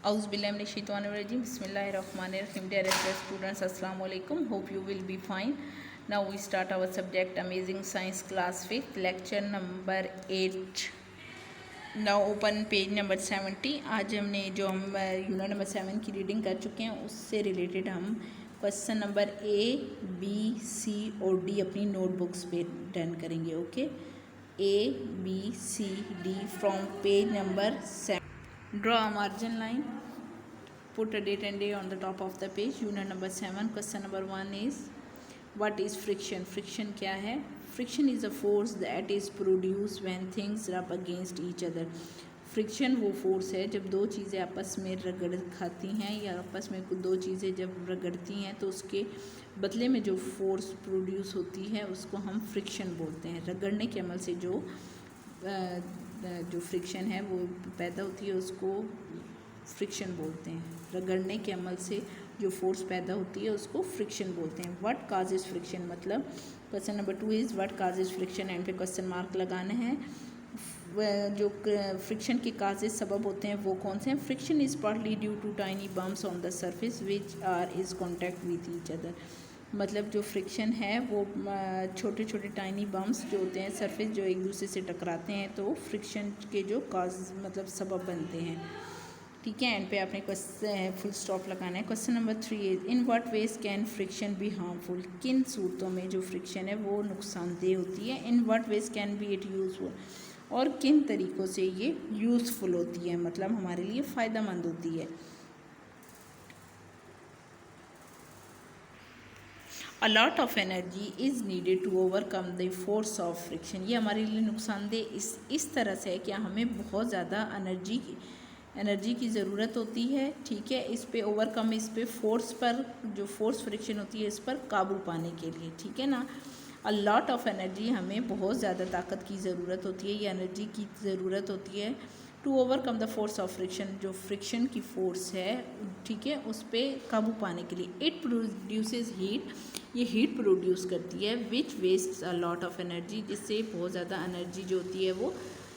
Auzubillahiminash-shaytanir-rajim. Bismillahir-rahmanir-rahim. Dear students, Assalamu alaikum. Hope you will be fine. Now we start our subject Amazing Science Class 5th, lecture number 8. Now open page number 70. आज हमने जो हम unit number 7 की reading कर चुके हैं उससे related हम question number A, B, C और D अपनी नोटबुक्स पे डन करेंगे. Okay, A, B, C, D from page number 7. Draw a margin line. Put a date and day on the top of the page. Unit number 7. Question number 1 is, what is friction? Friction क्या है? Friction is a force that is produced when things rub against each other. Friction वो force है जब दो चीज़ें आपस में रगड़ खाती हैं या आपस में कुछ दो चीज़ें जब रगड़ती हैं तो उसके बदले में जो फोर्स प्रोड्यूस होती है उसको हम फ्रिक्शन बोलते हैं. रगड़ने के अमल से जो फ्रिक्शन है वो पैदा होती है उसको फ्रिक्शन बोलते हैं. रगड़ने के अमल से जो फोर्स पैदा होती है उसको फ्रिक्शन बोलते हैं. व्हाट काजेज फ्रिक्शन, मतलब question number 2 is what causes friction. And पे क्वेश्चन मार्क लगाना है. जो फ्रिक्शन के काजेज सबब होते हैं वो कौन से हैं? Friction is partly due to tiny bumps on the surface which are is contact with each other. मतलब जो फ्रिक्शन है वो छोटे छोटे टाइनी बम्प्स जो होते हैं सरफेस जो एक दूसरे से टकराते हैं तो फ्रिक्शन के जो काज मतलब सबब बनते हैं. ठीक है, एंड पे आपने क्वेश्चन फुल स्टॉप लगाना है. Question number 3 is, in what veg can friction be harmful. किन सूरतों में जो फ्रिक्शन है वो नुकसानदेह होती है. In what veg can be it useful, और किन तरीक़ों से ये यूज़फुल होती है, मतलब हमारे लिए फ़ायदेमंद होती है. A lot of energy is needed to overcome the force of friction. ये हमारे लिए नुकसानदेह इस तरह से है कि हमें बहुत ज़्यादा एनर्जी की ज़रूरत होती है. ठीक है, इस पे ओवरकम, इस पे फोर्स पर जो फोर्स फ्रिक्शन होती है इस पर काबू पाने के लिए. ठीक है ना. अ लॉट ऑफ एनर्जी, हमें बहुत ज़्यादा ताकत की ज़रूरत होती है, ये एनर्जी की ज़रूरत होती है to overcome the force of friction, जो फ्रिक्शन की फोर्स है. ठीक है, उस पर काबू पाने के लिए. इट प्रोड्यूसेस हीट, ये हीट प्रोड्यूस करती है. Which waste a lot of energy, जिससे बहुत ज़्यादा एनर्जी जो होती है वो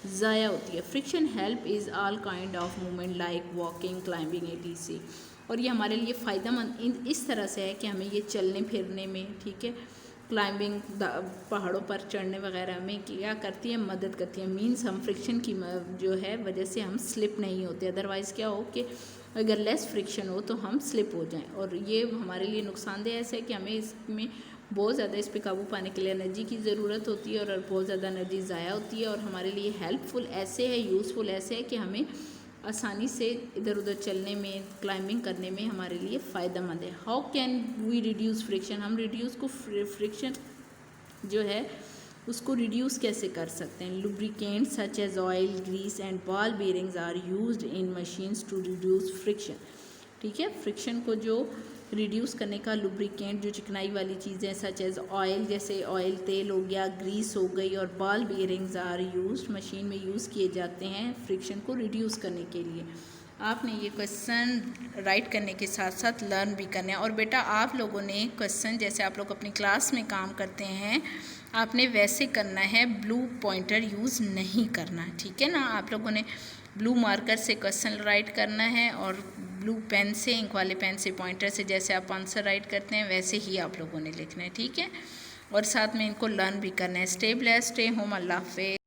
ज़ाया होती है. Friction help is all kind of movement like walking, climbing etc. और ये हमारे लिए फ़ायदेमंद इस तरह से है कि हमें ये चलने फिरने में, ठीक है, क्लाइंबिंग पहाड़ों पर चढ़ने वगैरह में क्या करती है, मदद करती है. मीन्स हम फ्रिक्शन की जो है वजह से हम स्लिप नहीं होते. अदरवाइज़ क्या हो कि अगर लेस फ्रिक्शन हो तो हम स्लिप हो जाएं. और ये हमारे लिए नुकसानदेह ऐसा है कि हमें इसमें बहुत ज़्यादा इस पे काबू पाने के लिए एनर्जी की ज़रूरत होती है और बहुत ज़्यादा एनर्जी ज़ाया होती है. और हमारे लिए हेल्पफुल ऐसे है, यूज़फुल ऐसे है कि हमें आसानी से इधर उधर चलने में, क्लाइंबिंग करने में हमारे लिए फ़ायदेमंद है. How can we reduce friction, हम रिड्यूस को फ्रिक्शन जो है उसको रिड्यूस कैसे कर सकते हैं. Lubricant such as oil, grease and ball bearings are used in machines to reduce friction. ठीक है, फ्रिक्शन को जो रिड्यूस करने का लुब्रिकेंट, जो चिकनाई वाली चीज़ें सच एज ऑयल, जैसे ऑयल तेल हो गया, ग्रीस हो गई, और ball bearings are used, machine में यूज़ किए जाते हैं फ्रिक्शन को रिड्यूस करने के लिए. आपने ये क्वेश्चन राइट करने के साथ साथ लर्न भी करना है. और बेटा आप लोगों ने क्वेश्चन जैसे आप लोग अपनी क्लास में काम करते हैं आपने वैसे करना है, ब्लू पॉइंटर यूज़ नहीं करना. ठीक है ना. आप लोगों ने ब्लू मार्कर से क्वेश्चन राइट करना है और ब्लू पेन से, इंक वाले पेन से, पॉइंटर से जैसे आप आंसर राइट करते हैं वैसे ही आप लोगों ने लिखना है. ठीक है, और साथ में इनको लर्न भी करना है. Stay blessed, stay home. Allah हाफ़िज़.